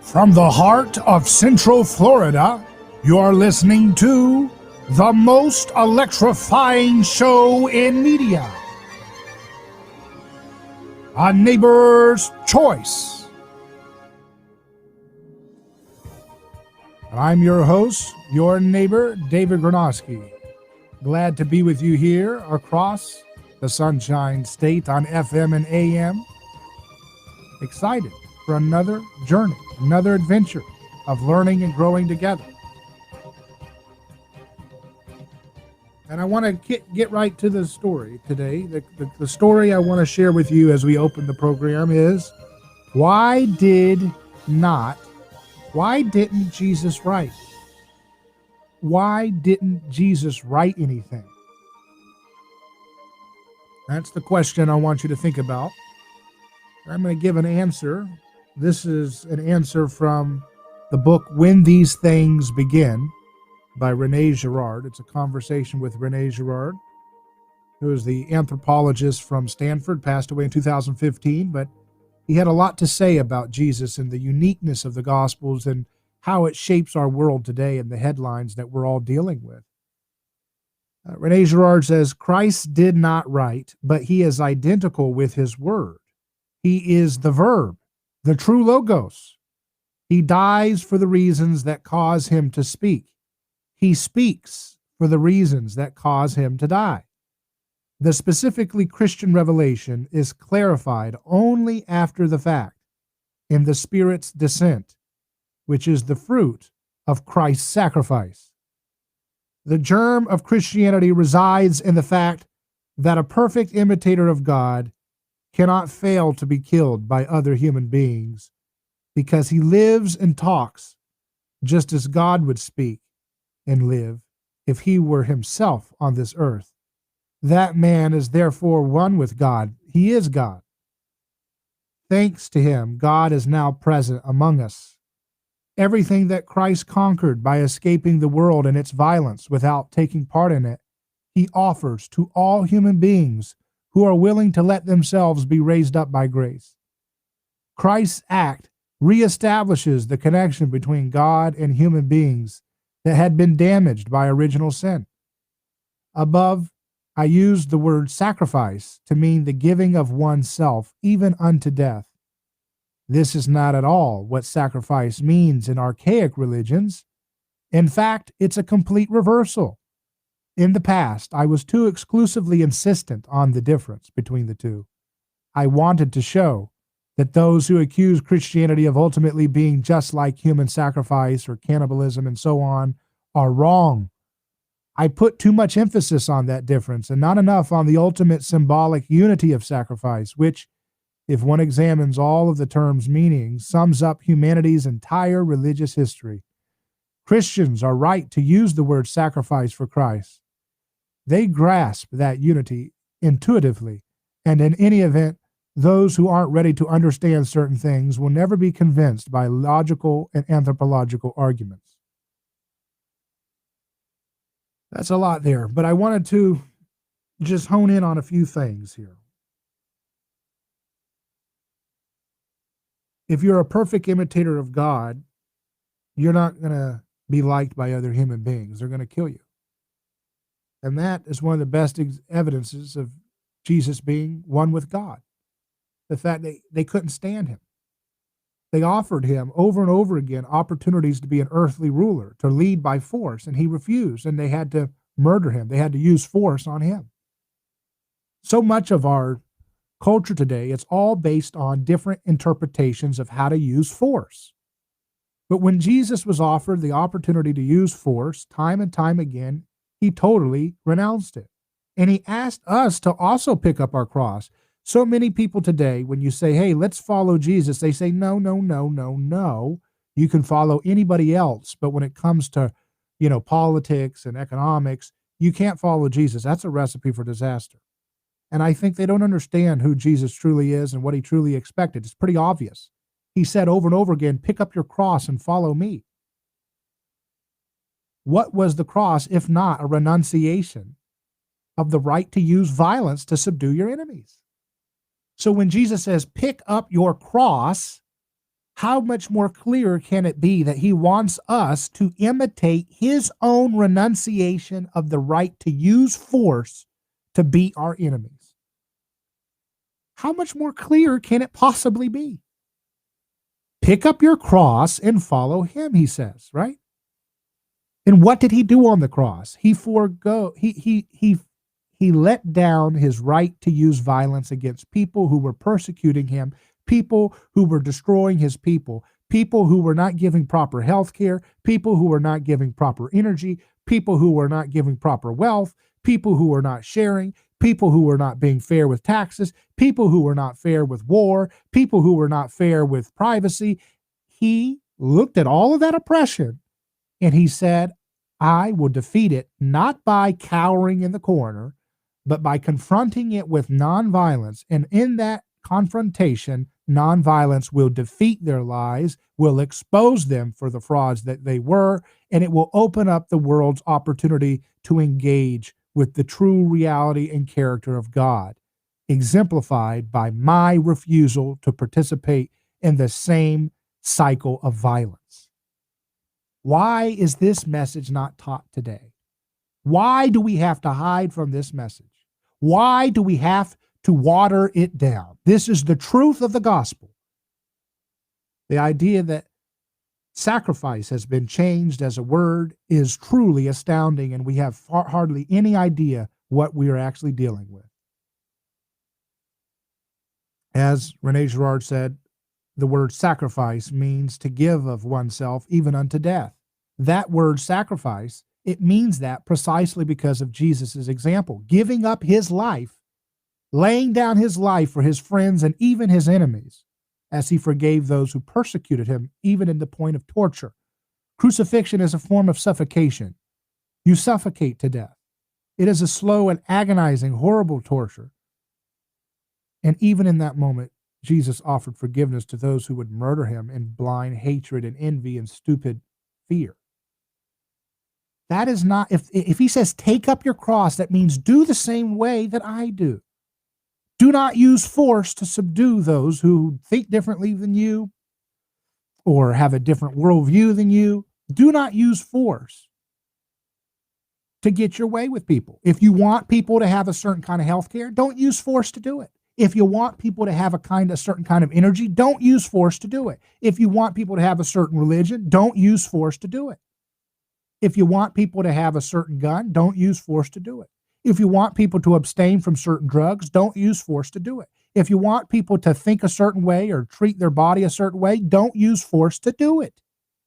From the heart of Central Florida, you're listening to the most electrifying show in media, A Neighbor's Choice. And I'm your host, your neighbor, David Gronowski. Glad to be with you here across the Sunshine State on FM and AM. Excited for another journey, another adventure of learning and growing together. And I want to get right to the story today. The story I want to share with you as we open the program is, why didn't Jesus write? Why didn't Jesus write anything? That's the question I want you to think about. I'm going to give an answer. This is an answer from the book When These Things Begin by René Girard. It's a conversation with René Girard, who is the anthropologist from Stanford, passed away in 2015, but he had a lot to say about Jesus and the uniqueness of the Gospels and how it shapes our world today and the headlines that we're all dealing with. René Girard says, Christ did not write, but he is identical with his word. He is the verb, the true logos. He dies for the reasons that cause him to speak. He speaks for the reasons that cause him to die. The specifically Christian revelation is clarified only after the fact, in the Spirit's descent, which is the fruit of Christ's sacrifice. The germ of Christianity resides in the fact that a perfect imitator of God cannot fail to be killed by other human beings, because he lives and talks just as God would speak and live if he were himself on this earth. That man is therefore one with God. He is God. Thanks to him, God is now present among us. Everything that Christ conquered by escaping the world and its violence without taking part in it, he offers to all human beings who are willing to let themselves be raised up by grace. Christ's act reestablishes the connection between God and human beings that had been damaged by original sin. Above, I used the word sacrifice to mean the giving of oneself, even unto death. This is not at all what sacrifice means in archaic religions. In fact, it's a complete reversal. In the past, I was too exclusively insistent on the difference between the two. I wanted to show that those who accuse Christianity of ultimately being just like human sacrifice or cannibalism and so on are wrong. I put too much emphasis on that difference and not enough on the ultimate symbolic unity of sacrifice, which, if one examines all of the term's meaning, sums up humanity's entire religious history. Christians are right to use the word sacrifice for Christ. They grasp that unity intuitively, and in any event, those who aren't ready to understand certain things will never be convinced by logical and anthropological arguments. That's a lot there, but I wanted to just hone in on a few things here. If you're a perfect imitator of God, you're not going to be liked by other human beings. They're going to kill you. And that is one of the best evidences of Jesus being one with God. The fact that they couldn't stand him. They offered him over and over again opportunities to be an earthly ruler, to lead by force, and he refused, and they had to murder him. They had to use force on him. So much of our culture today, it's all based on different interpretations of how to use force. But when Jesus was offered the opportunity to use force time and time again, he totally renounced it. And he asked us to also pick up our cross. So many people today, when you say, hey, let's follow Jesus, they say, no. You can follow anybody else. But when it comes to, politics and economics, you can't follow Jesus. That's a recipe for disaster. And I think they don't understand who Jesus truly is and what he truly expected. It's pretty obvious. He said over and over again, pick up your cross and follow me. What was the cross if not a renunciation of the right to use violence to subdue your enemies? So when Jesus says, pick up your cross, How much more clear can it be that he wants us to imitate his own renunciation of the right to use force to beat our enemies? How much more clear can it possibly be? Pick up your cross and follow him, he says, right? And what did he do on the cross? He let down his right to use violence against people who were persecuting him, people who were destroying his people who were not giving proper health care, people who were not giving proper energy, people who were not giving proper wealth, people who were not sharing, people who were not being fair with taxes, people who were not fair with war, people who were not fair with privacy. He looked at all of that oppression and he said, I will defeat it not by cowering in the corner, but by confronting it with nonviolence. And in that confrontation, nonviolence will defeat their lies, will expose them for the frauds that they were, and it will open up the world's opportunity to engage with the true reality and character of God, exemplified by my refusal to participate in the same cycle of violence. Why is this message not taught today? Why do we have to hide from this message? Why do we have to water it down? This is the truth of the gospel. The idea that sacrifice has been changed as a word is truly astounding, and we have hardly any idea what we are actually dealing with. As Rene Girard said, the word sacrifice means to give of oneself even unto death. That word sacrifice, it means that precisely because of Jesus' example, giving up his life, laying down his life for his friends and even his enemies, as he forgave those who persecuted him, even in the point of torture. Crucifixion is a form of suffocation. You suffocate to death. It is a slow and agonizing, horrible torture. And even in that moment, Jesus offered forgiveness to those who would murder him in blind hatred and envy and stupid fear. That is not, if he says, take up your cross, that means do the same way that I do. Do not use force to subdue those who think differently than you or have a different worldview than you. Do not use force to get your way with people. If you want people to have a certain kind of health care, don't use force to do it. If you want people to have a certain kind of energy, don't use force to do it. If you want people to have a certain religion, don't use force to do it. If you want people to have a certain gun, don't use force to do it. If you want people to abstain from certain drugs, don't use force to do it. If you want people to think a certain way or treat their body a certain way, don't use force to do it.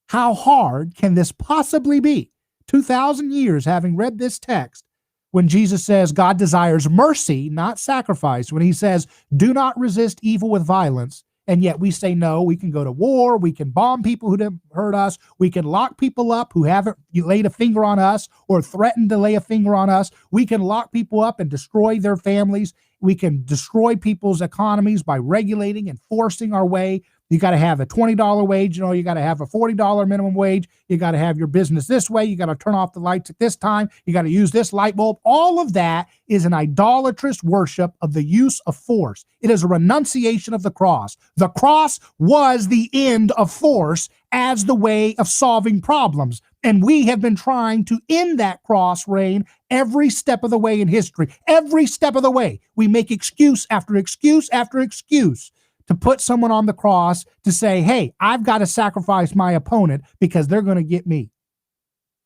How hard can this possibly be? 2,000 years having read this text, when Jesus says God desires mercy, not sacrifice, when he says, do not resist evil with violence, and yet we say, no, we can go to war, we can bomb people who didn't hurt us, we can lock people up who haven't laid a finger on us or threatened to lay a finger on us, we can lock people up and destroy their families, we can destroy people's economies by regulating and forcing our way. You got to have a $20 wage, you got to have a $40 minimum wage, you got to have your business this way, you got to turn off the lights at this time, you got to use this light bulb. All of that is an idolatrous worship of the use of force. It is a renunciation of the cross. The cross was the end of force as the way of solving problems. And we have been trying to end that cross reign every step of the way in history. Every step of the way. We make excuse after excuse after excuse to put someone on the cross to say, hey, I've got to sacrifice my opponent because they're going to get me.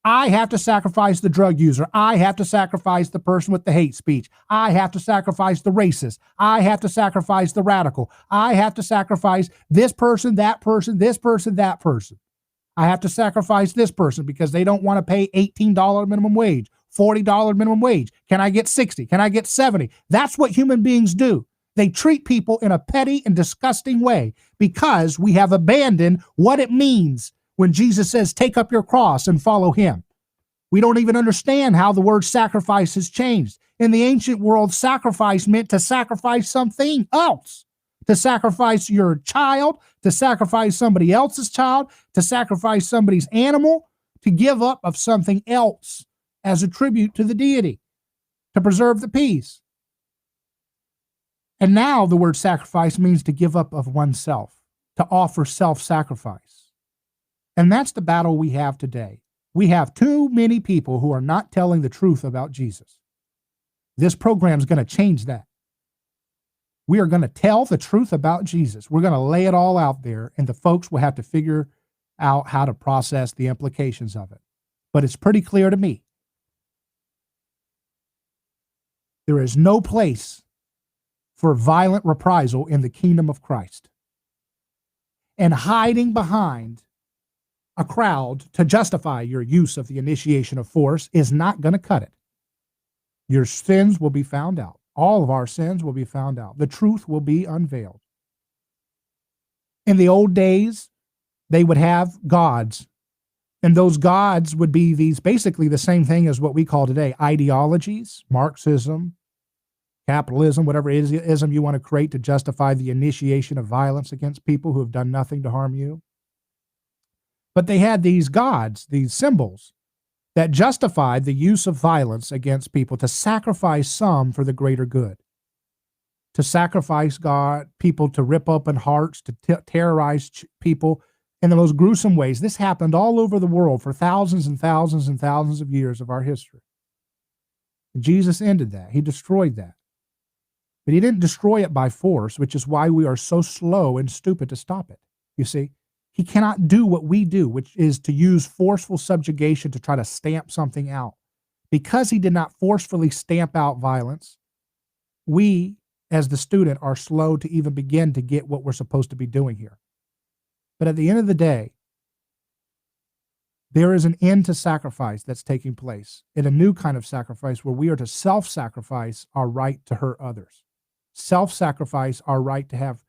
I have to sacrifice the drug user. I have to sacrifice the person with the hate speech. I have to sacrifice the racist. I have to sacrifice the radical. I have to sacrifice this person, that person, this person, that person. I have to sacrifice this person because they don't want to pay $18 minimum wage, $40 minimum wage. Can I get 60? Can I get 70? That's what human beings do. They treat people in a petty and disgusting way because we have abandoned what it means when Jesus says, take up your cross and follow him. We don't even understand how the word sacrifice has changed. In the ancient world, sacrifice meant to sacrifice something else, to sacrifice your child, to sacrifice somebody else's child, to sacrifice somebody's animal, to give up of something else as a tribute to the deity, to preserve the peace. And now the word sacrifice means to give up of oneself. to offer self-sacrifice. And that's the battle we have today. We have too many people who are not telling the truth about Jesus. This program is going to change that. We are going to tell the truth about Jesus. We're going to lay it all out there, and the folks will have to figure out how to process the implications of it. But it's pretty clear to me. There is no place for violent reprisal in the kingdom of Christ. And hiding behind a crowd to justify your use of the initiation of force is not going to cut it. Your sins will be found out. All of our sins will be found out. The truth will be unveiled. In the old days, they would have gods, and those gods would be these basically the same thing as what we call today ideologies, Marxism, capitalism, whatever ism you want to create to justify the initiation of violence against people who have done nothing to harm you. But they had these gods, these symbols, that justified the use of violence against people to sacrifice some for the greater good. To sacrifice people, to rip open hearts, to terrorize people in the most gruesome ways. This happened all over the world for thousands and thousands and thousands of years of our history. And Jesus ended that. He destroyed that. But he didn't destroy it by force, which is why we are so slow and stupid to stop it. You see, he cannot do what we do, which is to use forceful subjugation to try to stamp something out. Because he did not forcefully stamp out violence, we, as the student, are slow to even begin to get what we're supposed to be doing here. But at the end of the day, there is an end to sacrifice that's taking place, in a new kind of sacrifice where we are to self-sacrifice our right to hurt others. Self-sacrifice our right to have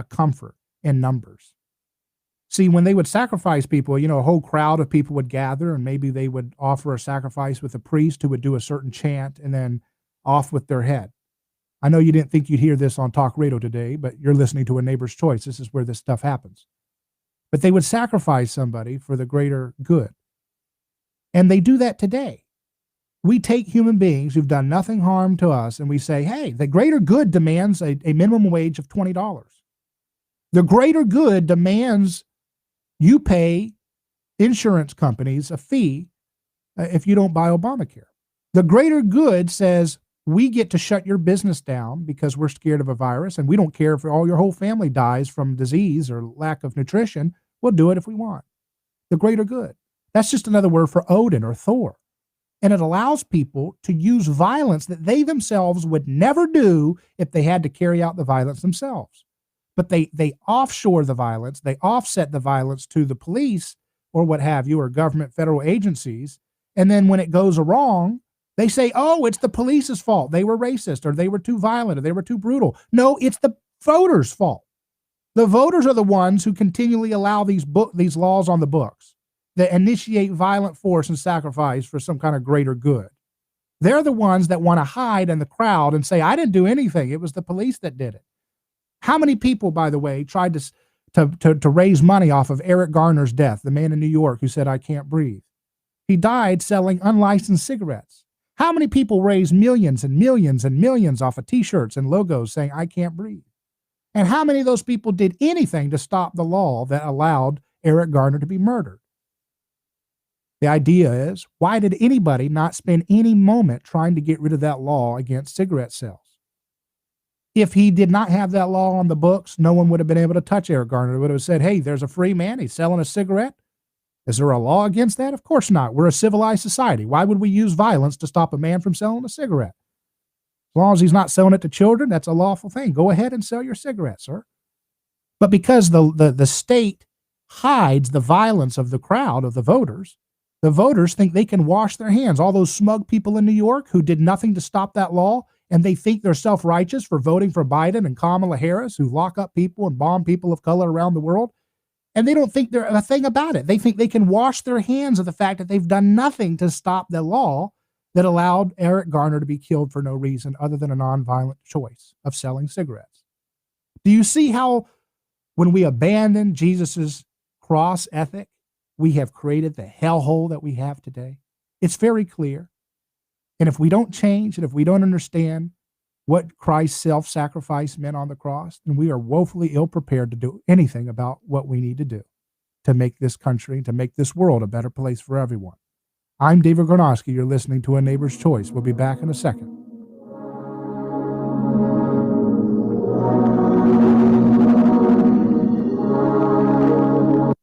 comfort in numbers. See, when they would sacrifice people, a whole crowd of people would gather, and maybe they would offer a sacrifice with a priest who would do a certain chant and then off with their head. I know you didn't think you'd hear this on talk radio today, but you're listening to A Neighbor's Choice. This is where this stuff happens. But they would sacrifice somebody for the greater good. And they do that today. We take human beings who've done nothing harm to us, and we say, hey, the greater good demands a minimum wage of $20. The greater good demands you pay insurance companies a fee if you don't buy Obamacare. The greater good says we get to shut your business down because we're scared of a virus, and we don't care if your whole family dies from disease or lack of nutrition. We'll do it if we want. The greater good. That's just another word for Odin or Thor. And it allows people to use violence that they themselves would never do if they had to carry out the violence themselves. But they offshore the violence, they offset the violence to the police or what have you, or government federal agencies. And then when it goes wrong, they say, oh, it's the police's fault. They were racist, or they were too violent, or they were too brutal. No, it's the voters' fault. The voters are the ones who continually allow these laws on the books that initiate violent force and sacrifice for some kind of greater good. They're the ones that want to hide in the crowd and say, I didn't do anything. It was the police that did it. How many people, by the way, tried to raise money off of Eric Garner's death, the man in New York who said, I can't breathe? He died selling unlicensed cigarettes. How many people raised millions and millions and millions off of T-shirts and logos saying, I can't breathe? And how many of those people did anything to stop the law that allowed Eric Garner to be murdered? The idea is, why did anybody not spend any moment trying to get rid of that law against cigarette sales? If he did not have that law on the books, no one would have been able to touch Eric Garner. They would have said, hey, there's a free man. He's selling a cigarette. Is there a law against that? Of course not. We're a civilized society. Why would we use violence to stop a man from selling a cigarette? As long as he's not selling it to children, that's a lawful thing. Go ahead and sell your cigarette, sir. But because the state hides the violence of the crowd, of the voters think they can wash their hands. All those smug people in New York who did nothing to stop that law, and they think they're self-righteous for voting for Biden and Kamala Harris, who lock up people and bomb people of color around the world. And they don't think they're a thing about it. They think they can wash their hands of the fact that they've done nothing to stop the law that allowed Eric Garner to be killed for no reason other than a nonviolent choice of selling cigarettes. Do you see how when we abandon Jesus's cross ethic, we have created the hellhole that we have today? It's very clear. And if we don't change, and if we don't understand what Christ's self-sacrifice meant on the cross, and we are woefully ill-prepared to do anything about what we need to do to make this country, to make this world a better place for everyone. I'm David Gornosky. You're listening to A Neighbor's Choice. We'll be back in a second.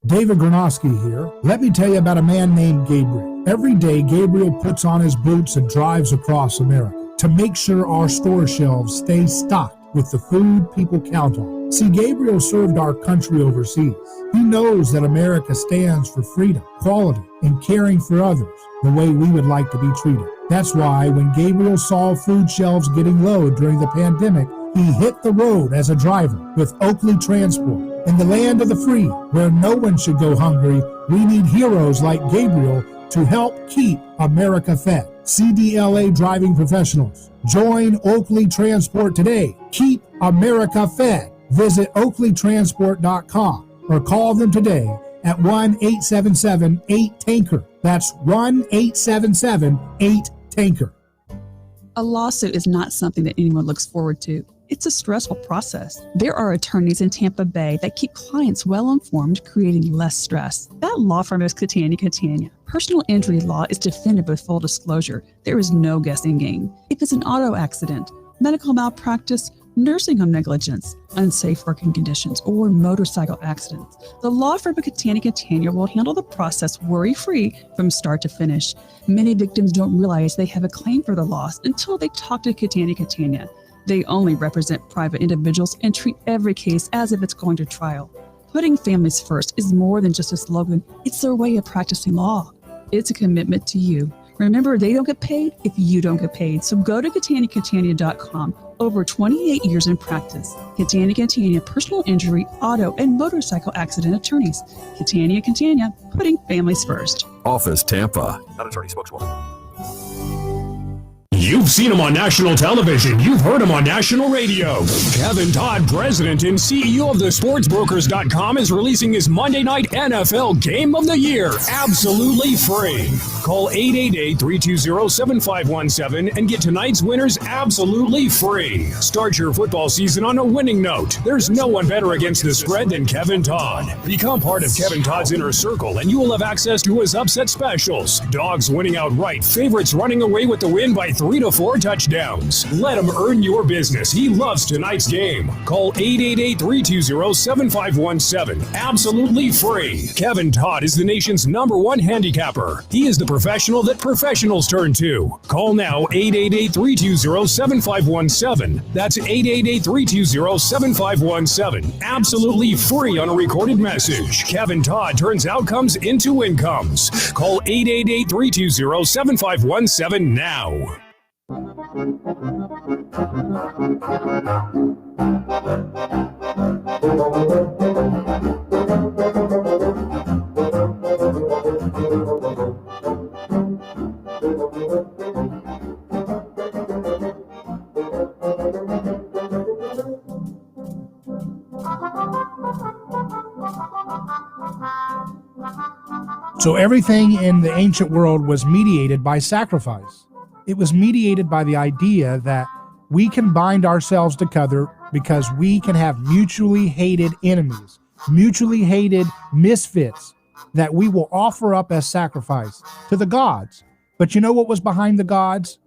David Gornosky here. Let me tell you about a man named Gabriel. Every day, Gabriel puts on his boots and drives across America to make sure our store shelves stay stocked with the food people count on. See, Gabriel served our country overseas. He knows that America stands for freedom, quality, and caring for others the way we would like to be treated. That's why when Gabriel saw food shelves getting low during the pandemic, he hit the road as a driver with Oakley Transport. In the land of the free, where no one should go hungry, we need heroes like Gabriel to help keep America fed. CDLA driving professionals. Join Oakley Transport today. Keep America fed. Visit oakleytransport.com or call them today at 1-877-8-TANKER. That's 1-877-8-TANKER. A lawsuit is not something that anyone looks forward to. It's a stressful process. There are attorneys in Tampa Bay that keep clients well informed, creating less stress. That law firm is Catania. Personal injury law is defended with full disclosure. There is no guessing game. If it's an auto accident, medical malpractice, nursing home negligence, unsafe working conditions, or motorcycle accidents, the law firm of Catania will handle the process worry-free from start to finish. Many victims don't realize they have a claim for the loss until they talk to Catania. They only represent private individuals and treat every case as if it's going to trial. Putting families first is more than just a slogan. It's their way of practicing law. It's a commitment to you. Remember, they don't get paid if you don't get paid. So go to Catania.com. Over 28 years in practice. Catania, personal injury, auto, and motorcycle accident attorneys. Catania, putting families first. Office Tampa. Not attorney spokeswoman. You've seen him on national television. You've heard him on national radio. Kevin Todd, president and CEO of thesportsbrokers.com, is releasing his Monday night NFL Game of the Year absolutely free. Call 888-320-7517 and get tonight's winners absolutely free. Start your football season on a winning note. There's no one better against the spread than Kevin Todd. Become part of Kevin Todd's inner circle and you will have access to his upset specials. Dogs winning outright, favorites running away with the win by 3 to 4 touchdowns. Let him earn your business. He loves tonight's game. Call 888-320-7517. Absolutely free. Kevin Todd is the nation's #1 handicapper. He is the professional that professionals turn to. Call now 888-320-7517. That's 888-320-7517. Absolutely free on a recorded message. Kevin Todd turns outcomes into incomes. Call 888-320-7517 now. So everything in the ancient world was mediated by sacrifice. It was mediated by the idea that we can bind ourselves together because we can have mutually hated enemies, mutually hated misfits that we will offer up as sacrifice to the gods. But you know what was behind the gods?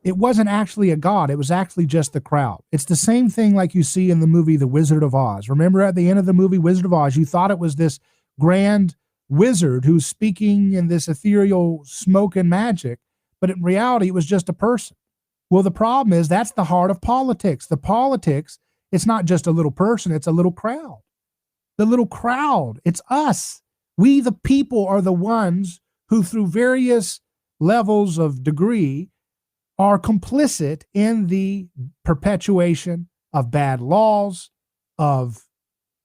It wasn't actually a god. It was actually just the crowd. It's the same thing like you see in the movie The Wizard of Oz. Remember at the end of the movie Wizard of Oz, you thought it was this grand wizard who's speaking in this ethereal smoke and magic, but in reality, it was just a person. Well, the problem is that's the heart of politics. The politics, it's not just a little person, it's a little crowd. The little crowd, it's us. We, the people, are the ones who, through various levels of degree, are complicit in the perpetuation of bad laws, of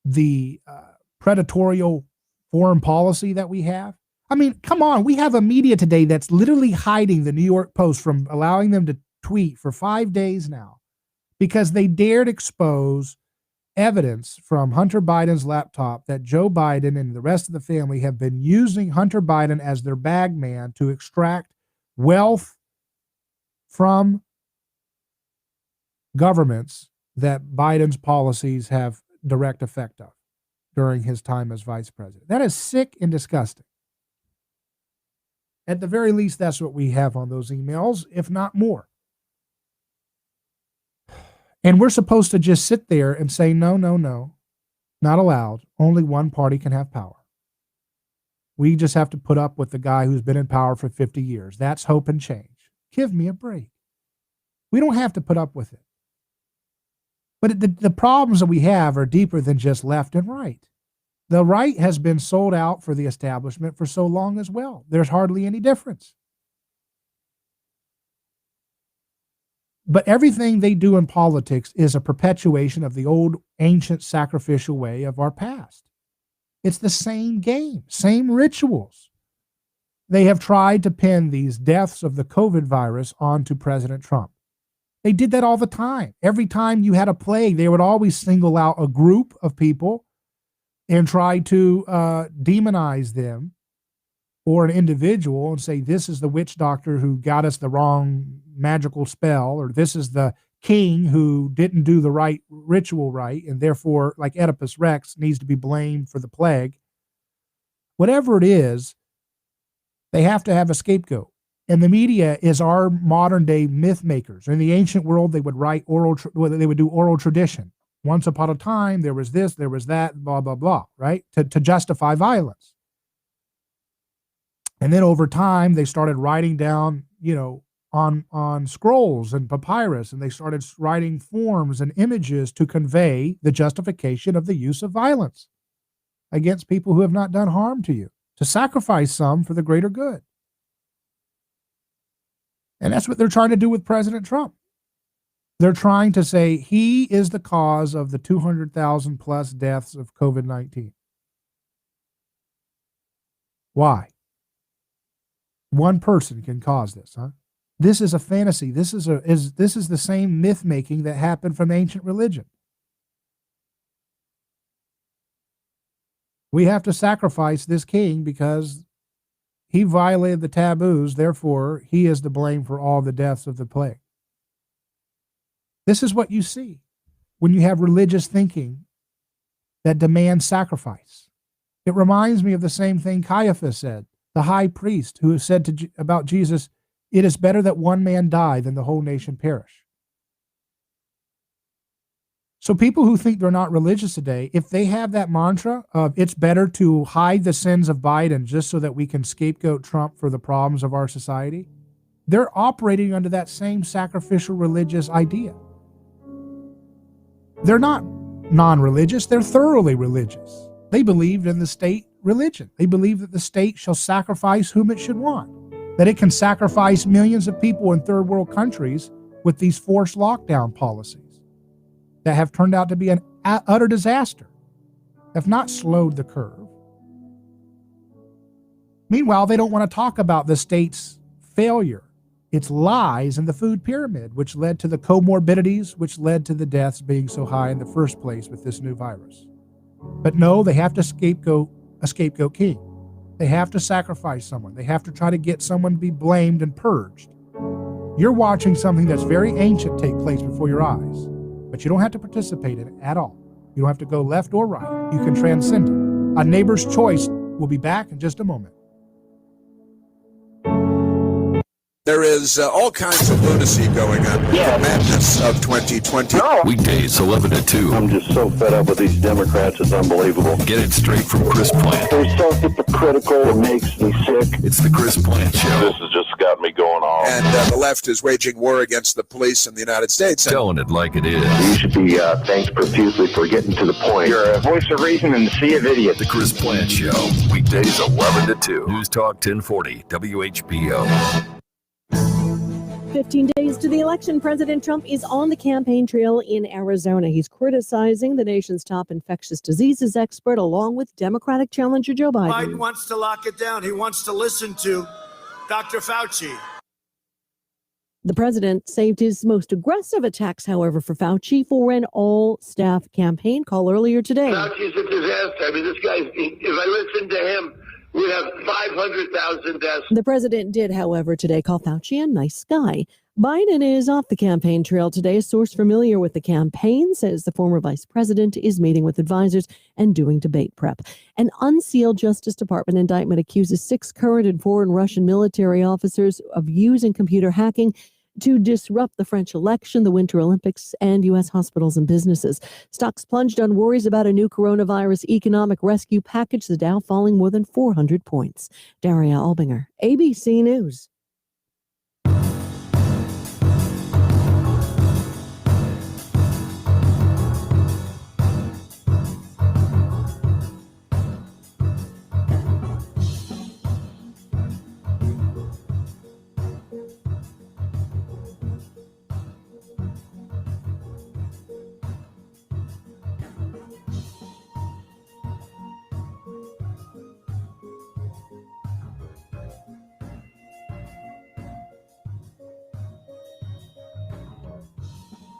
the predatory foreign policy that we have. I mean, come on, we have a media today that's literally hiding the New York Post from allowing them to tweet for 5 days now because they dared expose evidence from Hunter Biden's laptop that Joe Biden and the rest of the family have been using Hunter Biden as their bag man to extract wealth from governments that Biden's policies have direct effect of during his time as vice president. That is sick and disgusting. At the very least, that's what we have on those emails, if not more. And we're supposed to just sit there and say, no, no, no, not allowed. Only one party can have power. We just have to put up with the guy who's been in power for 50 years. That's hope and change. Give me a break. We don't have to put up with it. But the problems that we have are deeper than just left and right. The right has been sold out for the establishment for so long as well. There's hardly any difference. But everything they do in politics is a perpetuation of the old ancient sacrificial way of our past. It's the same game, same rituals. They have tried to pin these deaths of the COVID virus onto President Trump. They did that all the time. Every time you had a plague, they would always single out a group of people and try to demonize them or an individual and say, this is the witch doctor who got us the wrong magical spell, or this is the king who didn't do the right ritual right, and therefore, like Oedipus Rex, needs to be blamed for the plague. Whatever it is, they have to have a scapegoat. And the media is our modern day myth makers. In the ancient world, they would write they would do oral tradition. Once upon a time, there was this, there was that, blah, blah, blah, right? To justify violence. And then over time, they started writing down, on scrolls and papyrus, and they started writing forms and images to convey the justification of the use of violence against people who have not done harm to you, to sacrifice some for the greater good. And that's what they're trying to do with President Trump. They're trying to say he is the cause of the 200,000 plus deaths of COVID-19. Why? One person can cause this, huh? This is a fantasy. This is the same myth making that happened from ancient religion. We have to sacrifice this king because he violated the taboos. Therefore, he is to blame for all the deaths of the plague. This is what you see when you have religious thinking that demands sacrifice. It reminds me of the same thing Caiaphas said, the high priest who said about Jesus, "It is better that one man die than the whole nation perish." So people who think they're not religious today, if they have that mantra of it's better to hide the sins of Biden just so that we can scapegoat Trump for the problems of our society, they're operating under that same sacrificial religious idea. They're not non-religious, they're thoroughly religious. They believed in the state religion. They believe that the state shall sacrifice whom it should want, that it can sacrifice millions of people in third world countries with these forced lockdown policies that have turned out to be an utter disaster, have not slowed the curve. Meanwhile, they don't want to talk about the state's failure, its lies in the food pyramid, which led to the comorbidities, which led to the deaths being so high in the first place with this new virus. But no, they have to scapegoat a scapegoat king. They have to sacrifice someone. They have to try to get someone to be blamed and purged. You're watching something that's very ancient take place before your eyes, but you don't have to participate in it at all. You don't have to go left or right. You can transcend it. A Neighbor's Choice will be back in just a moment. There is all kinds of lunacy going on. The madness of 2020. Weekdays 11 to 2. I'm just so fed up with these Democrats. It's unbelievable. Get it straight from Chris Plant. They're so hypocritical. It makes me sick. It's the Chris Plant Show. This has just got me going on. And the left is waging war against the police in the United States. Telling it like it is. You should be thanked profusely for getting to the point. You're a voice of reason and a sea of idiots. The Chris Plant Show. Weekdays 11 to 2. News Talk 1040 WHPO. 15 days to the election, President Trump is on the campaign trail in Arizona. He's criticizing the nation's top infectious diseases expert, along with Democratic challenger Joe Biden. Biden wants to lock it down. He wants to listen to Dr. Fauci. The president saved his most aggressive attacks, however, for Fauci for an all-staff campaign call earlier today. Fauci's a disaster. I mean, this guy, if I listen to him, we'd have 500,000 deaths. The president did, however, today call Fauci a nice guy. Biden is off the campaign trail today. A source familiar with the campaign says the former vice president is meeting with advisors and doing debate prep. An unsealed Justice Department indictment accuses 6 current and foreign Russian military officers of using computer hacking to disrupt the French election, the Winter Olympics, and U.S. hospitals and businesses. Stocks plunged on worries about a new coronavirus economic rescue package, the Dow falling more than 400 points. Daria Albinger, ABC News.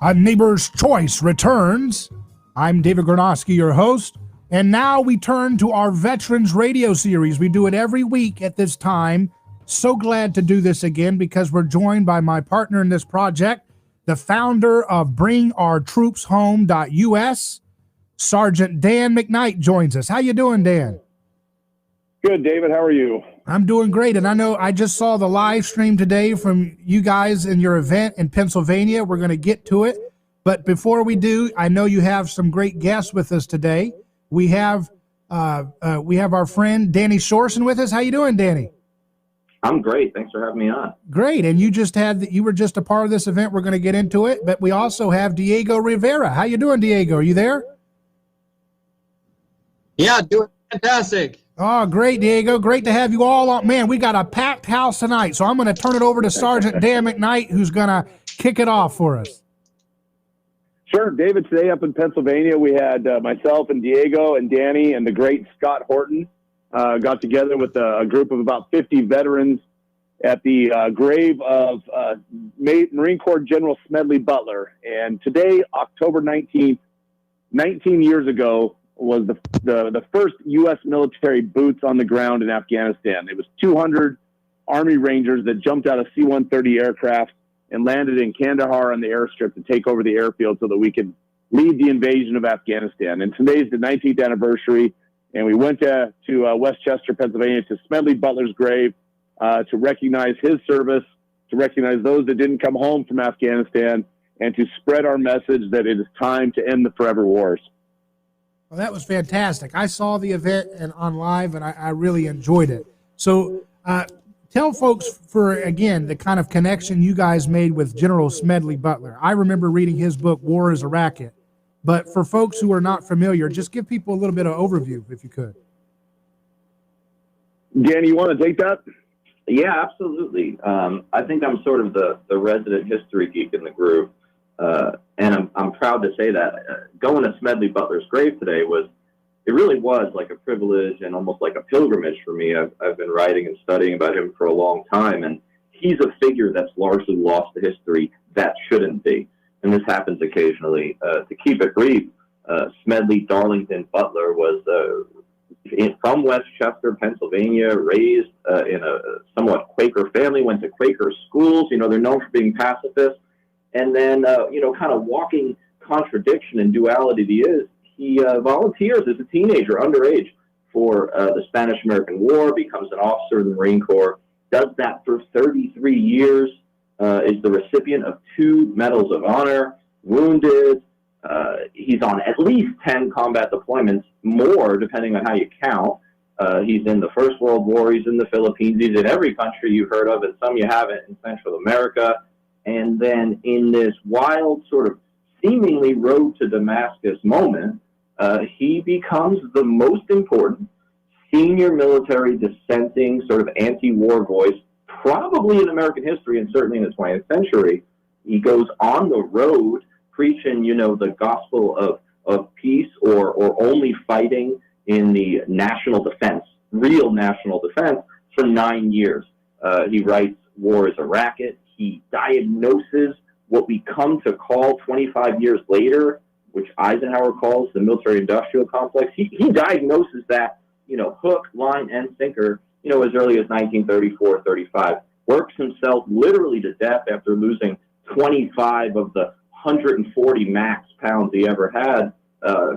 A Neighbor's Choice returns. I'm David Gronowski, your host, and now we turn to our Veterans Radio series. We do it every week at this time. So glad to do this again because we're joined by my partner in this project, the founder of BringOurTroopsHome.us, Sergeant Dan McKnight joins us. How you doing, Dan? Good, David. How are you? I'm doing great, and I know I just saw the live stream today from you guys in your event in Pennsylvania. We're going to get to it, but before we do, I know you have some great guests with us today. We have our friend Danny Shawson with us. How you doing, Danny? I'm great. Thanks for having me on. Great, and you were just a part of this event. We're going to get into it, but we also have Diego Rivera. How you doing, Diego? Are you there? Yeah, doing fantastic. Oh, great, Diego. Great to have you all on. Man, we got a packed house tonight, so I'm going to turn it over to Sergeant Dan McKnight, who's going to kick it off for us. Sure, David. Today up in Pennsylvania, we had myself and Diego and Danny and the great Scott Horton got together with a group of about 50 veterans at the grave of Marine Corps General Smedley Butler. And today, October 19th, 19 years ago, was the first U.S. military boots on the ground in Afghanistan. It was 200 Army Rangers that jumped out of C-130 aircraft and landed in Kandahar on the airstrip to take over the airfield so that we could lead the invasion of Afghanistan. And today's the 19th anniversary, and we went to Westchester, Pennsylvania, to Smedley Butler's grave to recognize his service, to recognize those that didn't come home from Afghanistan, and to spread our message that it is time to end the forever wars. Well, that was fantastic. I saw the event on live, and I really enjoyed it. So tell folks, again, the kind of connection you guys made with General Smedley Butler. I remember reading his book, War is a Racket. But for folks who are not familiar, just give people a little bit of overview, if you could. Dan, you want to take that? Yeah, absolutely. I think I'm sort of the resident history geek in the group. And I'm proud to say that going to Smedley Butler's grave today it really was like a privilege and almost like a pilgrimage for me. I've been writing and studying about him for a long time, and he's a figure that's largely lost to history that shouldn't be. And this happens occasionally. To keep it brief, Smedley Darlington Butler was from Westchester, Pennsylvania, raised in a somewhat Quaker family, went to Quaker schools. You know, they're known for being pacifists. And then, kind of walking contradiction and duality he volunteers as a teenager, underage, for the Spanish-American War, becomes an officer in the Marine Corps, does that for 33 years, is the recipient of 2 Medals of Honor, wounded. He's on at least 10 combat deployments, more depending on how you count. He's in the First World War, he's in the Philippines, he's in every country you've heard of, and some you haven't in Central America. And then in this wild sort of seemingly road to Damascus moment, he becomes the most important senior military dissenting sort of anti-war voice probably in American history and certainly in the 20th century. He goes on the road preaching, the gospel of peace or only fighting in the national defense, real national defense, for 9 years. He writes War is a Racket. He diagnoses what we come to call 25 years later, which Eisenhower calls the military-industrial complex. He diagnoses that, hook, line, and sinker, as early as 1934, 35. works himself literally to death after losing 25 of the 140 max pounds he ever had,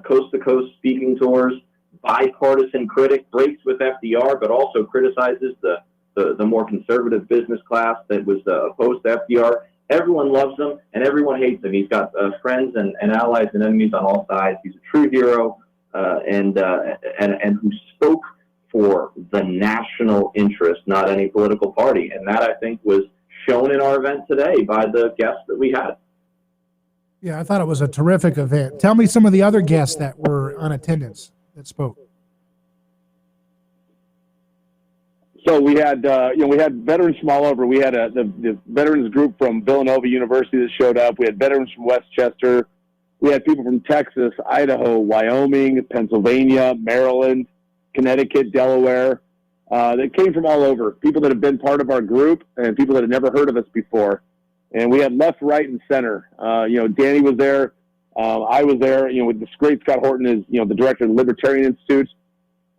coast-to-coast speaking tours, bipartisan critic, breaks with FDR, but also criticizes the more conservative business class that was opposed to FDR. Everyone loves him, and everyone hates him. He's got friends and allies and enemies on all sides. He's a true hero, and who spoke for the national interest, not any political party. And that, I think, was shown in our event today by the guests that we had. Yeah, I thought it was a terrific event. Tell me some of the other guests that were in attendance that spoke. So we had, we had veterans from all over. We had the veterans group from Villanova University that showed up. We had veterans from Westchester. We had people from Texas, Idaho, Wyoming, Pennsylvania, Maryland, Connecticut, Delaware. That came from all over. People that have been part of our group and people that had never heard of us before. And we had left, right, and center. Danny was there. I was there. With this great Scott Horton is, the director of the Libertarian Institute.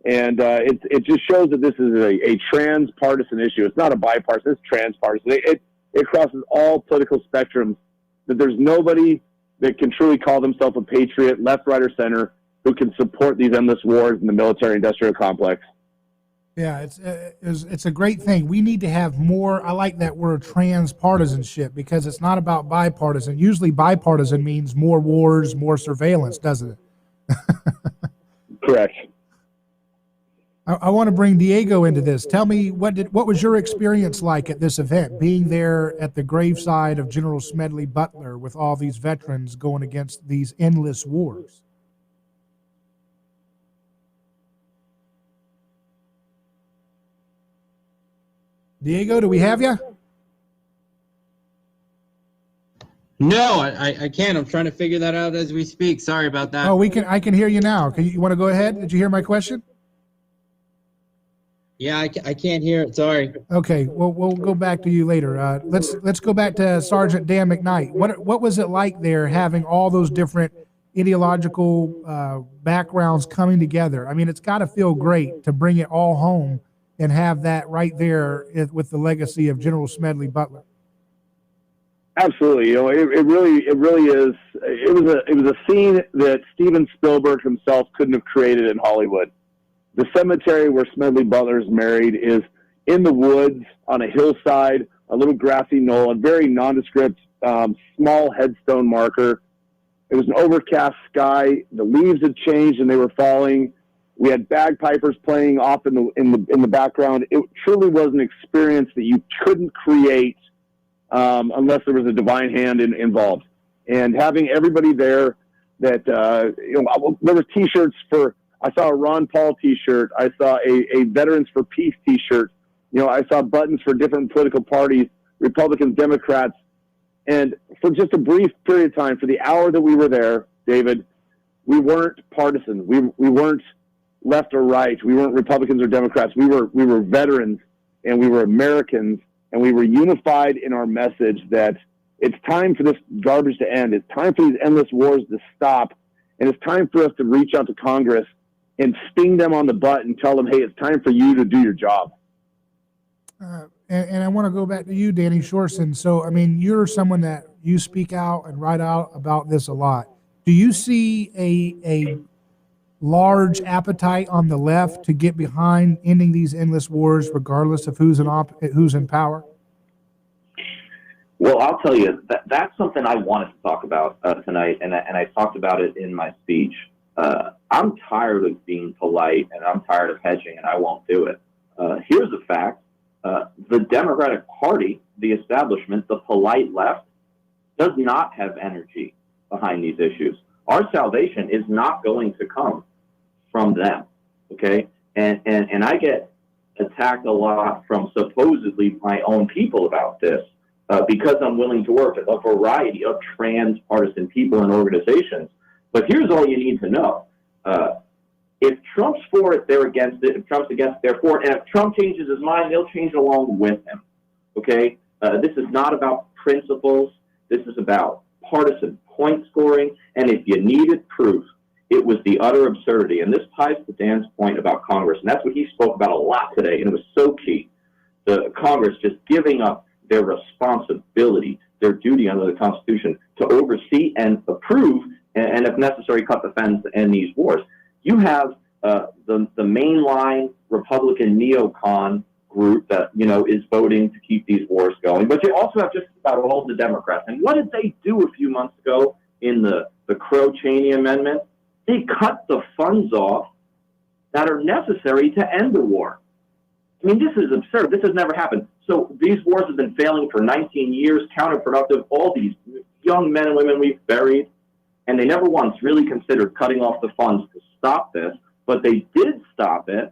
And it just shows that this is a transpartisan issue. It's not a bipartisan, it's transpartisan. It crosses all political spectrums, that there's nobody that can truly call themselves a patriot, left, right, or center, who can support these endless wars in the military-industrial complex. Yeah, it's a great thing. We need to have more. I like that word, transpartisanship, because it's not about bipartisan. Usually bipartisan means more wars, more surveillance, doesn't it? Correct. I want to bring Diego into this. Tell me, what was your experience like at this event, being there at the graveside of General Smedley Butler with all these veterans going against these endless wars? Diego, do we have you? No, I can't. I'm trying to figure that out as we speak. Sorry about that. Oh, I can hear you now. You want to go ahead? Did you hear my question? Yeah, I can't hear it. Sorry. Okay, well, we'll go back to you later. Let's go back to Sergeant Dan McKnight. What was it like there, having all those different ideological backgrounds coming together? I mean, it's got to feel great to bring it all home and have that right there with the legacy of General Smedley Butler. Absolutely, it really is. It was a scene that Steven Spielberg himself couldn't have created in Hollywood. The cemetery where Smedley Butler is married is in the woods on a hillside, a little grassy knoll, a very nondescript, small headstone marker. It was an overcast sky. The leaves had changed and they were falling. We had bagpipers playing off in the background. It truly was an experience that you couldn't create unless there was a divine hand involved. And having everybody there that, there were T-shirts for, I saw a Ron Paul T-shirt. I saw a Veterans for Peace T-shirt. I saw buttons for different political parties, Republicans, Democrats. And for just a brief period of time, for the hour that we were there, David, we weren't partisan. We weren't left or right. We weren't Republicans or Democrats. We were veterans, and we were Americans, and we were unified in our message that it's time for this garbage to end. It's time for these endless wars to stop. And it's time for us to reach out to Congress and sting them on the butt and tell them, hey, it's time for you to do your job. And I want to go back to you, Danny Shawson. So, I mean, you're someone that you speak out and write out about this a lot. Do you see a large appetite on the left to get behind ending these endless wars, regardless of who's in power? Well, I'll tell you, that's something I wanted to talk about tonight, and I talked about it in my speech. I'm tired of being polite, and I'm tired of hedging, and I won't do it. Here's the fact. The Democratic Party, the establishment, the polite left, does not have energy behind these issues. Our salvation is not going to come from them, okay? And I get attacked a lot from supposedly my own people about this because I'm willing to work with a variety of transpartisan people and organizations. But here's all you need to know. If Trump's for it, they're against it. If Trump's against it, they're for it. And if Trump changes his mind, they'll change along with him, okay? This is not about principles. This is about partisan point scoring. And if you needed proof, it was the utter absurdity. And this ties to Dan's point about Congress. And that's what he spoke about a lot today. And it was so key. the Congress just giving up their responsibility, their duty under the Constitution to oversee and approve, and if necessary, cut the fence to end these wars. You have the mainline Republican neocon group that, is voting to keep these wars going. But you also have just about all the Democrats. And what did they do a few months ago in the Crow-Cheney amendment? They cut the funds off that are necessary to end the war. I mean, this is absurd. This has never happened. So these wars have been failing for 19 years, counterproductive. All these young men and women we've buried, and they never once really considered cutting off the funds to stop this. But they did stop it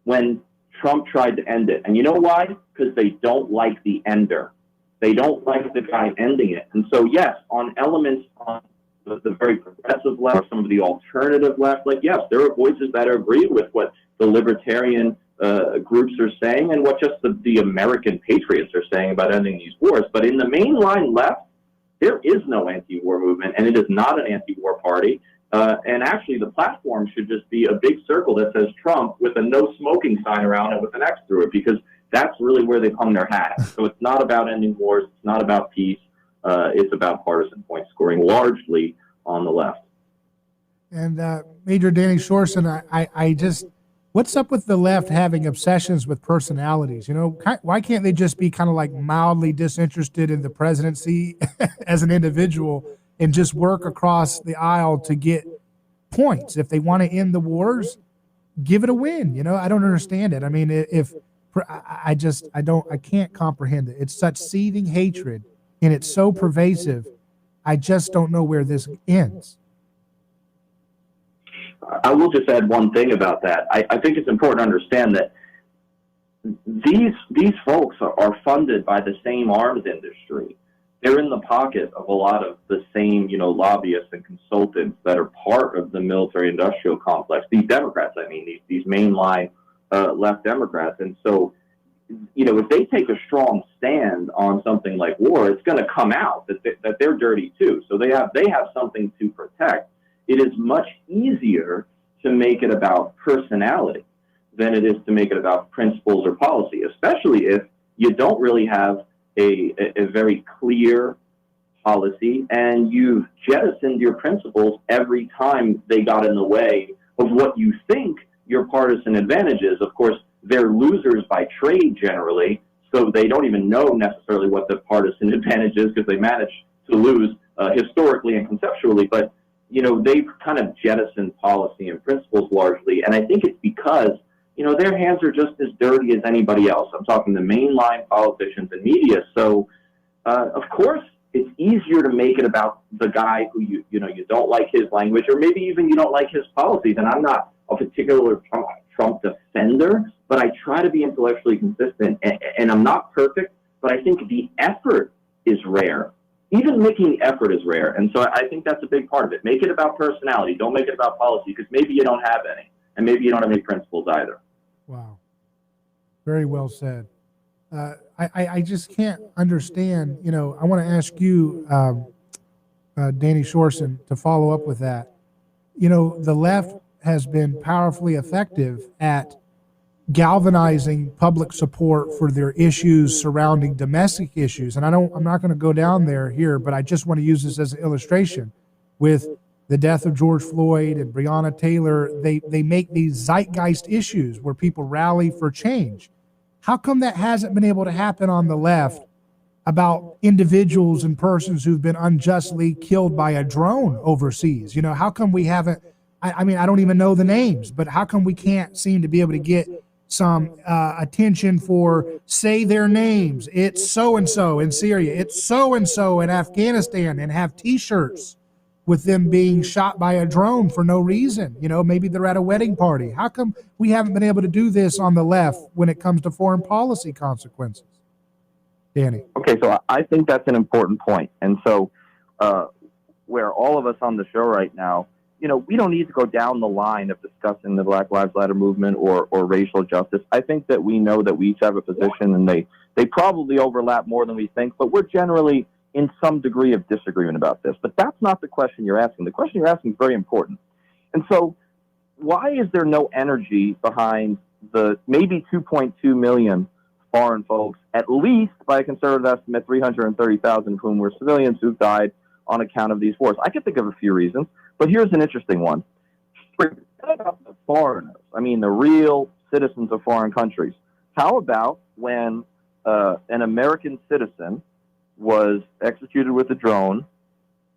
when Trump tried to end it. And you know why? Because they don't like the ender. They don't like the guy ending it. And so, yes, on elements on the very progressive left, or some of the alternative left, yes, there are voices that agree with what the libertarian groups are saying and what just the American patriots are saying about ending these wars. But in the mainline left, there is no anti-war movement, and it is not an anti-war party. And actually, the platform should just be a big circle that says Trump with a no smoking sign around it with an X through it, because that's really where they've hung their hat. So it's not about ending wars. It's not about peace. It's about partisan point scoring, largely on the left. And Major Danny Shawson, I just, what's up with the left having obsessions with personalities? Why can't they just be kind of like mildly disinterested in the presidency as an individual and just work across the aisle to get points? If they want to end the wars, give it a win. I don't understand it. I mean, I can't comprehend it. It's such seething hatred and it's so pervasive. I just don't know where this ends. I will just add one thing about that. I think it's important to understand that these folks are funded by the same arms industry. They're in the pocket of a lot of the same, lobbyists and consultants that are part of the military-industrial complex. These Democrats, these mainline left Democrats. And so, if they take a strong stand on something like war, it's going to come out that they're dirty too. So they have something to protect. It is much easier to make it about personality than it is to make it about principles or policy, especially if you don't really have a very clear policy and you've jettisoned your principles every time they got in the way of what you think your partisan advantage is. Of course, they're losers by trade generally, so they don't even know necessarily what the partisan advantage is because they manage to lose historically and conceptually. But they've kind of jettisoned policy and principles largely, and I think it's because, their hands are just as dirty as anybody else. I'm talking the mainline politicians and media. So, of course, it's easier to make it about the guy who you don't like his language, or maybe even you don't like his policies. And I'm not a particular Trump defender, but I try to be intellectually consistent, and I'm not perfect, but I think the effort is rare. Even making the effort is rare. And so I think that's a big part of it. Make it about personality. Don't make it about policy, because maybe you don't have any, and maybe you don't have any principles either. Wow. Very well said. I just can't understand, I want to ask you, Danny Shawson, to follow up with that. The left has been powerfully effective at galvanizing public support for their issues surrounding domestic issues. And I'm not going to go down there here, but I just want to use this as an illustration. With the death of George Floyd and Breonna Taylor, they make these zeitgeist issues where people rally for change. How come that hasn't been able to happen on the left about individuals and persons who've been unjustly killed by a drone overseas? How come we haven't, I don't even know the names, but how come we can't seem to be able to get some attention for, say their names? It's so-and-so in Syria. It's so-and-so in Afghanistan, and have T-shirts with them being shot by a drone for no reason. Maybe they're at a wedding party. How come we haven't been able to do this on the left when it comes to foreign policy consequences? Danny. Okay, so I think that's an important point. And so where all of us on the show right now, we don't need to go down the line of discussing the Black Lives Matter movement or racial justice. I think that we know that we each have a position, and they probably overlap more than we think, but we're generally in some degree of disagreement about this. But that's not the question you're asking. The question you're asking is very important. And so why is there no energy behind the maybe 2.2 million foreign folks, at least by a conservative estimate, 330,000 of whom were civilians who've died on account of these wars. I can think of a few reasons, but here's an interesting one. Forget about the foreigners, I mean the real citizens of foreign countries. How about when an American citizen was executed with a drone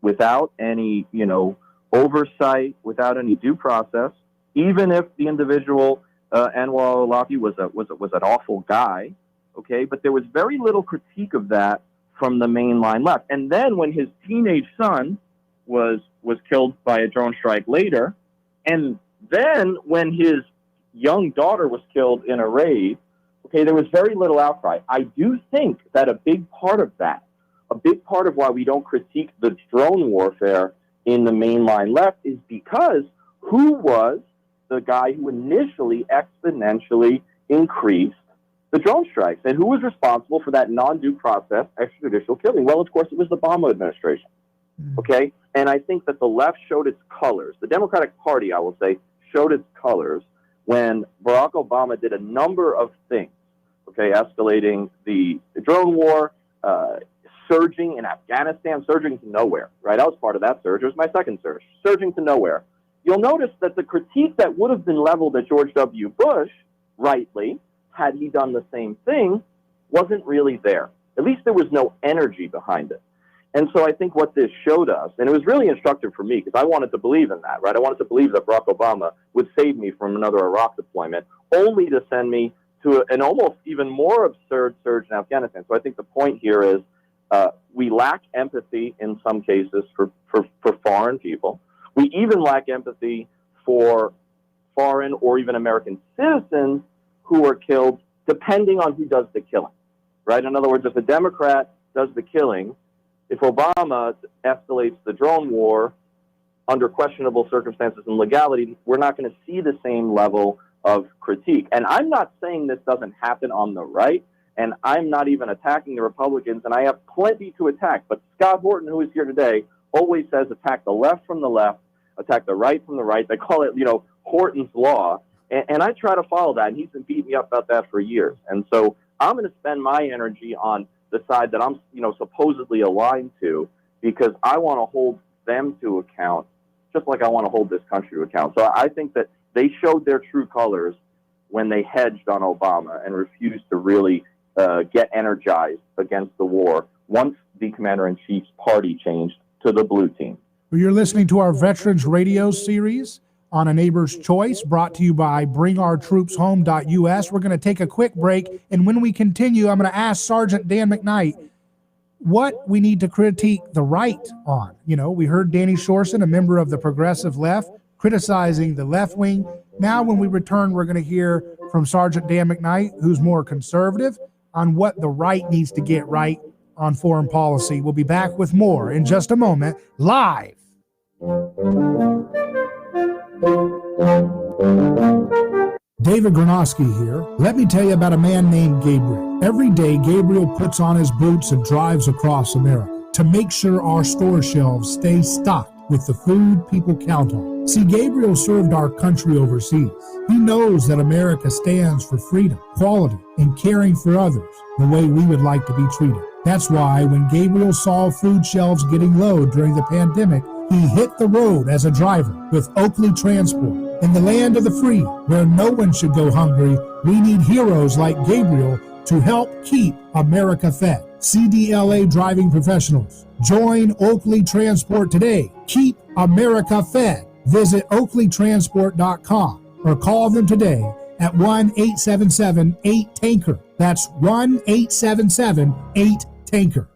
without any, oversight, without any due process, even if the individual, Anwar al-Awlaki, was an awful guy, okay? But there was very little critique of that from the mainline left. And then when his teenage son was killed by a drone strike later, and then when his young daughter was killed in a raid, okay, there was very little outcry. I do think that a big part of why we don't critique the drone warfare in the mainline left is because who was the guy who initially exponentially increased the drone strikes? And who was responsible for that non-due process extrajudicial killing? Well, of course, it was the Obama administration. Okay? And I think that the left showed its colors. The Democratic Party, I will say, showed its colors when Barack Obama did a number of things, okay, escalating the drone war, surging in Afghanistan, surging to nowhere, right? I was part of that surge. It was my second surge, surging to nowhere. You'll notice that the critique that would have been leveled at George W. Bush, rightly, had he done the same thing, wasn't really there. At least there was no energy behind it. And so I think what this showed us, and it was really instructive for me because I wanted to believe in that, right? I wanted to believe that Barack Obama would save me from another Iraq deployment, only to send me to an almost even more absurd surge in Afghanistan. So I think the point here is we lack empathy in some cases for foreign people. We even lack empathy for foreign or even American citizens who are killed, depending on who does the killing, right? In other words, if a Democrat does the killing, if Obama escalates the drone war under questionable circumstances and legality, we're not going to see the same level of critique. And I'm not saying this doesn't happen on the right, and I'm not even attacking the Republicans, and I have plenty to attack. But Scott Horton, who is here today, always says attack the left from the left, attack the right from the right. They call it, Horton's Law. And I try to follow that, and he's been beating me up about that for years. And so I'm going to spend my energy on the side that I'm, supposedly aligned to, because I want to hold them to account, just like I want to hold this country to account. So I think that they showed their true colors when they hedged on Obama and refused to really get energized against the war once the commander-in-chief's party changed to the blue team. Well, you're listening to our Veterans Radio series on A Neighbor's Choice, brought to you by BringOurTroopsHome.us. We're going to take a quick break, and when we continue, I'm going to ask Sergeant Dan McKnight what we need to critique the right on. We heard Danny Shawson, a member of the progressive left, criticizing the left wing. Now, when we return, we're going to hear from Sergeant Dan McKnight, who's more conservative, on what the right needs to get right on foreign policy. We'll be back with more in just a moment, live. David Gronowski here. Let me tell you about a man named Gabriel. Every day, Gabriel puts on his boots and drives across America to make sure our store shelves stay stocked with the food people count on. See, Gabriel served our country overseas. He knows that America stands for freedom, quality, and caring for others the way we would like to be treated. That's why when Gabriel saw food shelves getting low during the pandemic, he hit the road as a driver with Oakley Transport. In the land of the free, where no one should go hungry, we need heroes like Gabriel to help keep America fed. CDLA driving professionals, join Oakley Transport today. Keep America fed. Visit oakleytransport.com or call them today at 1-877-8-TANKER. That's 1-877-8-TANKER.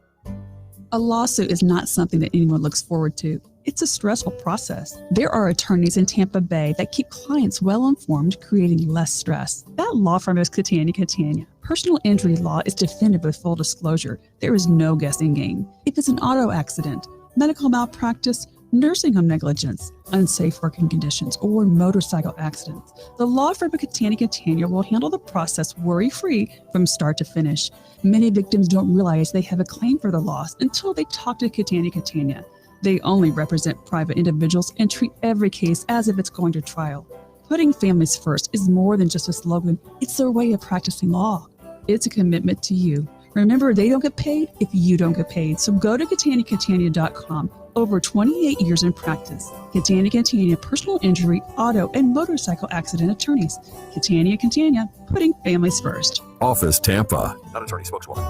A lawsuit is not something that anyone looks forward to. It's a stressful process. There are attorneys in Tampa Bay that keep clients well informed, creating less stress. That law firm is Catania. Personal injury law is defended with full disclosure. There is no guessing game. If it's an auto accident, medical malpractice, nursing home negligence, unsafe working conditions, or motorcycle accidents, the law firm of Catania will handle the process worry-free from start to finish. Many victims don't realize they have a claim for the loss until they talk to Catania. They only represent private individuals and treat every case as if it's going to trial. Putting families first is more than just a slogan. It's their way of practicing law. It's a commitment to you. Remember, they don't get paid if you don't get paid. So go to Catania.com. Over 28 years in practice. Catania, personal injury, auto, and motorcycle accident attorneys. Catania, putting families first. Office Tampa. Not attorney spokeswoman.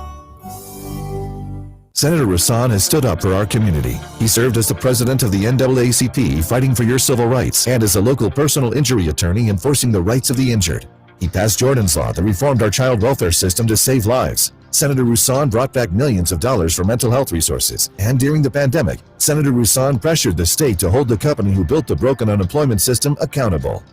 Senator Rasan has stood up for our community. He served as the president of the NAACP, fighting for your civil rights, and as a local personal injury attorney enforcing the rights of the injured. He passed Jordan's Law that reformed our child welfare system to save lives. Senator Rasan brought back millions of dollars for mental health resources. And during the pandemic, Senator Rasan pressured the state to hold the company who built the broken unemployment system accountable.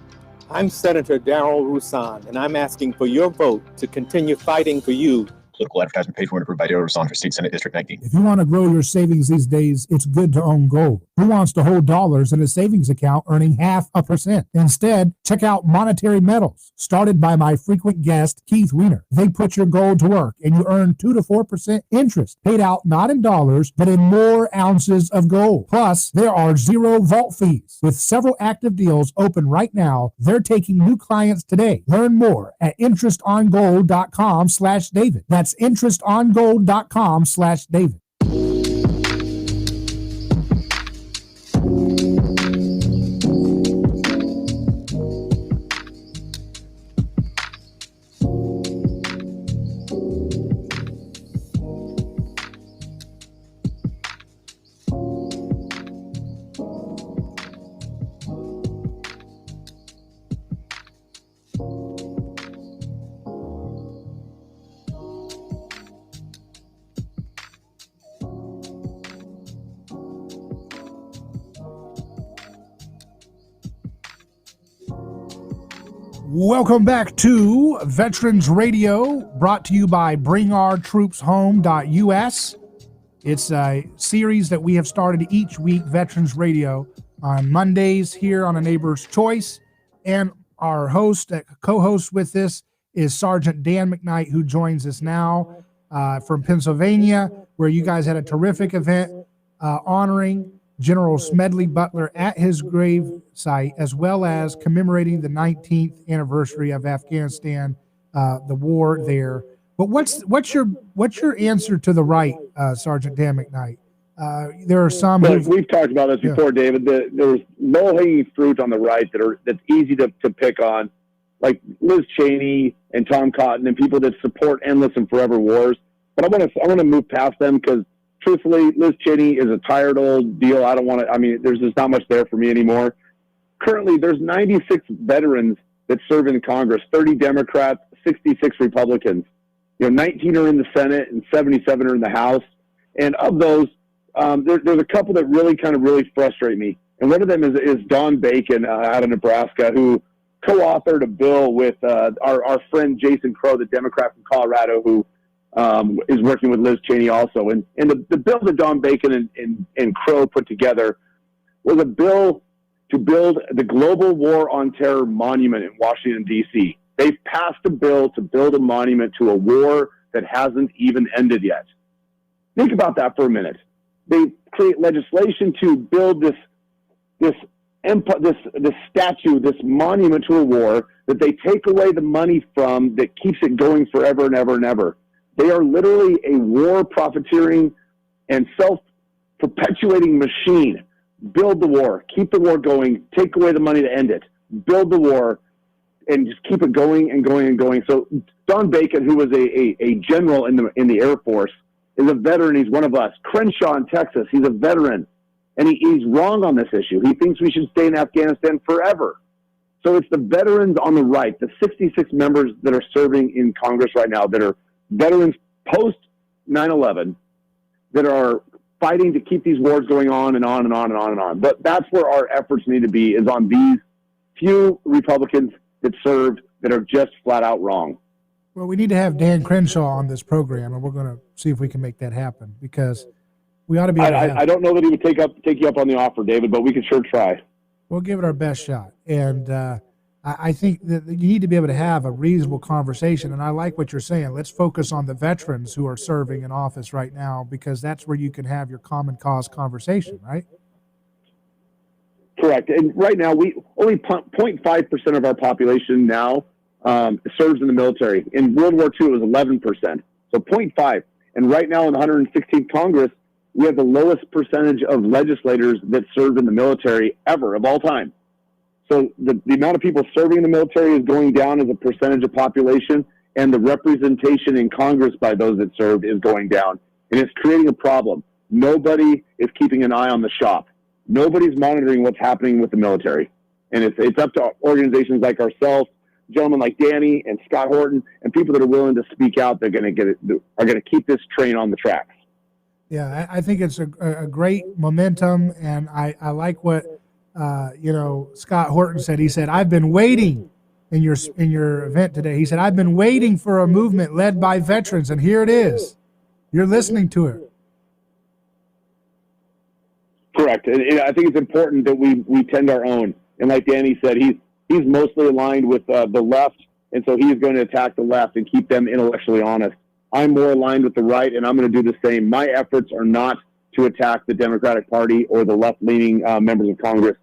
I'm Senator Darrell Rasan, and I'm asking for your vote to continue fighting for you. Political advertisement paid for and approved by Darrell Rasan for State Senate District 19. If you want to grow your savings these days, it's good to own gold. Who wants to hold dollars in a savings account earning 0.5%? Instead, check out Monetary Metals, started by my frequent guest, Keith Weiner. They put your gold to work, and you earn 2 to 4% interest, paid out not in dollars, but in more ounces of gold. Plus, there are 0 vault fees. With several active deals open right now, they're taking new clients today. Learn more at interestongold.com/David. That's interestongold.com/David. Welcome back to Veterans Radio, brought to you by BringOurTroopsHome.us. It's a series that we have started each week, Veterans Radio, on Mondays here on A Neighbor's Choice. And our host, co-host with this, is Sergeant Dan McKnight, who joins us now from Pennsylvania, where you guys had a terrific event honoring General Smedley Butler at his grave site, as well as commemorating the 19th anniversary of Afghanistan, the war there. But what's your answer to the right, Sergeant Dan McKnight? There are some we've talked about this before, David. There's low-hanging fruit on the right that's easy to pick on, like Liz Cheney and Tom Cotton and people that support endless and forever wars. But I want to move past them because, truthfully, Liz Cheney is a tired old deal. There's just not much there for me anymore. Currently, there's 96 veterans that serve in Congress, 30 Democrats, 66 Republicans. 19 are in the Senate and 77 are in the House. And of those, there's a couple that really frustrate me. And one of them is Don Bacon out of Nebraska, who co-authored a bill with our friend Jason Crow, the Democrat from Colorado, who is working with Liz Cheney also. And the bill that Don Bacon and Crow put together was a bill to build the Global War on Terror Monument in Washington, D.C. They've passed a bill to build a monument to a war that hasn't even ended yet. Think about that for a minute. They create legislation to build this statue, this monument to a war that they take away the money from that keeps it going forever and ever and ever. They are literally a war profiteering and self-perpetuating machine. Build the war, keep the war going, take away the money to end it, build the war, and just keep it going and going and going. So Don Bacon, who was a general in the Air Force, is a veteran. He's one of us. Crenshaw in Texas, he's a veteran. And he's wrong on this issue. He thinks we should stay in Afghanistan forever. So it's the veterans on the right, the 66 members that are serving in Congress right now that are veterans post 9/11 that are fighting to keep these wars going on and on and on and on and on. But that's where our efforts need to be, is on these few Republicans that served that are just flat out wrong. Well, we need to have Dan Crenshaw on this program, and we're going to see if we can make that happen, because we ought to be able to I don't know that he would take you up on the offer, David, but we could sure try. We'll give it our best shot. And I think that you need to be able to have a reasonable conversation. And I like what you're saying. Let's focus on the veterans who are serving in office right now, because that's where you can have your common cause conversation, right? Correct. And right now, we only 0.5% of our population now serves in the military. In World War II, it was 11%, so 0.5. And right now in the 116th Congress, we have the lowest percentage of legislators that served in the military ever, of all time. So the amount of people serving in the military is going down as a percentage of population, and the representation in Congress by those that served is going down. And it's creating a problem. Nobody is keeping an eye on the shop. Nobody's monitoring what's happening with the military. And it's up to organizations like ourselves, gentlemen like Danny and Scott Horton, and people that are willing to speak out. They're going to keep this train on the tracks. Yeah, I think it's a great momentum, and I like what Scott Horton said. He said, "I've been waiting in your event today." He said, "I've been waiting for a movement led by veterans, and here it is. You're listening to it." Correct. And I think it's important that we tend our own. And like Danny said, he's mostly aligned with the left, and so he's going to attack the left and keep them intellectually honest. I'm more aligned with the right, and I'm going to do the same. My efforts are not to attack the Democratic Party or the left-leaning members of Congress.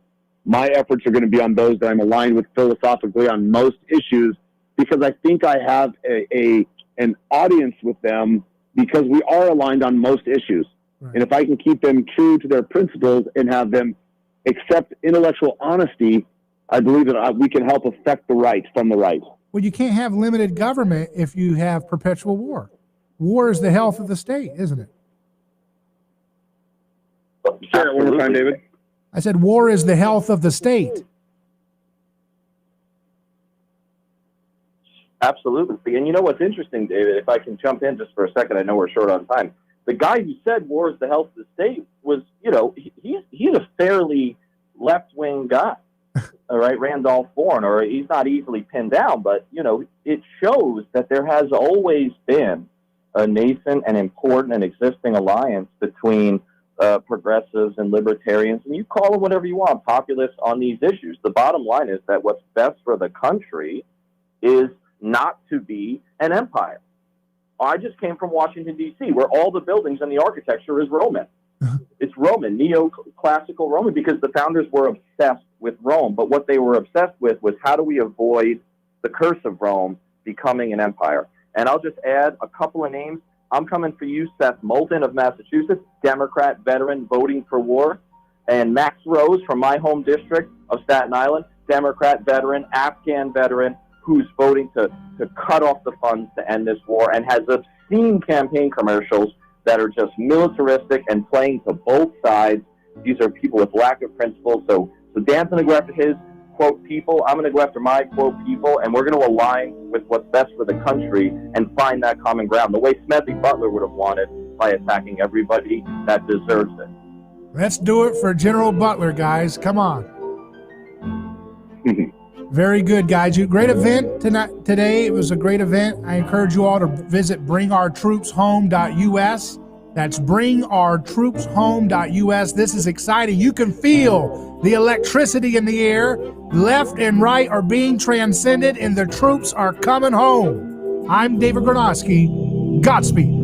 My efforts are going to be on those that I'm aligned with philosophically on most issues, because I think I have an audience with them because we are aligned on most issues. Right. And if I can keep them true to their principles and have them accept intellectual honesty, I believe that we can help affect the right from the right. Well, you can't have limited government if you have perpetual war. War is the health of the state, isn't it? Say that one more time, David. I said war is the health of the state. Absolutely. And you know what's interesting, David, if I can jump in just for a second, I know we're short on time. The guy who said war is the health of the state was, he's a fairly left-wing guy. All right, Randolph Bourne, or he's not easily pinned down, but, it shows that there has always been a nascent and important and existing alliance between progressives and libertarians, and you call them whatever you want, populists on these issues. The bottom line is that what's best for the country is not to be an empire. I just came from Washington, D.C., where all the buildings and the architecture is Roman. It's Roman, neoclassical Roman, because the founders were obsessed with Rome. But what they were obsessed with was how do we avoid the curse of Rome becoming an empire. And I'll just add a couple of names. I'm coming for you, Seth Moulton of Massachusetts, Democrat veteran voting for war. And Max Rose from my home district of Staten Island, Democrat veteran, Afghan veteran, who's voting to cut off the funds to end this war and has obscene campaign commercials that are just militaristic and playing to both sides. These are people with lack of principles. So Dan's going to go after his, quote, people. I'm going to go after my, quote, people. And we're going to align with what's best for the country and find that common ground, the way Smedley Butler would have wanted, by attacking everybody that deserves it. Let's do it for General Butler, guys. Come on. Very good, guys. Great event today. It was a great event. I encourage you all to visit bringourtroopshome.us. That's bringourtroopshome.us. This is exciting. You can feel the electricity in the air. Left and right are being transcended, and the troops are coming home. I'm David Gronowski. Godspeed.